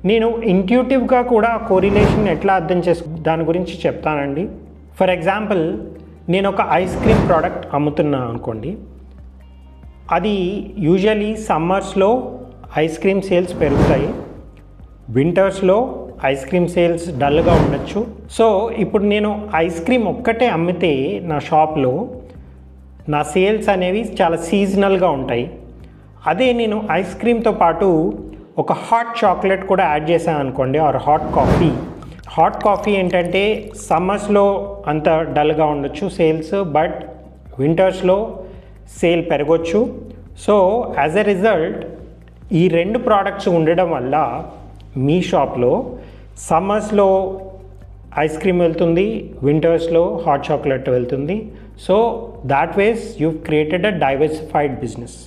నేను ఇంట్యూటివ్గా కూడా కోరిలేషన్ ఎట్లా అర్థం దాని గురించి చెప్తానండి. ఫర్ ఎగ్జాంపుల్, నేను ఒక ఐస్ క్రీమ్ ప్రోడక్ట్ అమ్ముతున్నా అనుకోండి. అది యూజువలీ సమ్మర్స్లో ఐస్ క్రీమ్ సేల్స్ పెరుగుతాయి, వింటర్స్లో ఐస్ క్రీమ్ సేల్స్ డల్గా ఉండొచ్చు. సో ఇప్పుడు నేను ఐస్ క్రీమ్ ఒక్కటే అమ్మితే నా షాప్లో నా సేల్స్ అనేవి చాలా సీజనల్గా ఉంటాయి. అదే నేను ఐస్ క్రీమ్తో పాటు ఒక హాట్ చాక్లెట్ కూడా యాడ్ చేశాను అనుకోండి, ఆర్ హాట్ కాఫీ ఏంటంటే సమ్మర్స్లో అంత డల్గా ఉండొచ్చు సేల్స్, బట్ వింటర్స్లో సేల్ పెరగొచ్చు. సో యాజ్ ఎ రిజల్ట్ ఈ రెండు ప్రోడక్ట్స్ ఉండడం వల్ల మీ షాప్లో సమ్మర్స్లో ఐస్ క్రీమ్ వెళ్తుంది, వింటర్స్లో హాట్ చాక్లెట్ వెళ్తుంది. So that ways you created a diversified business.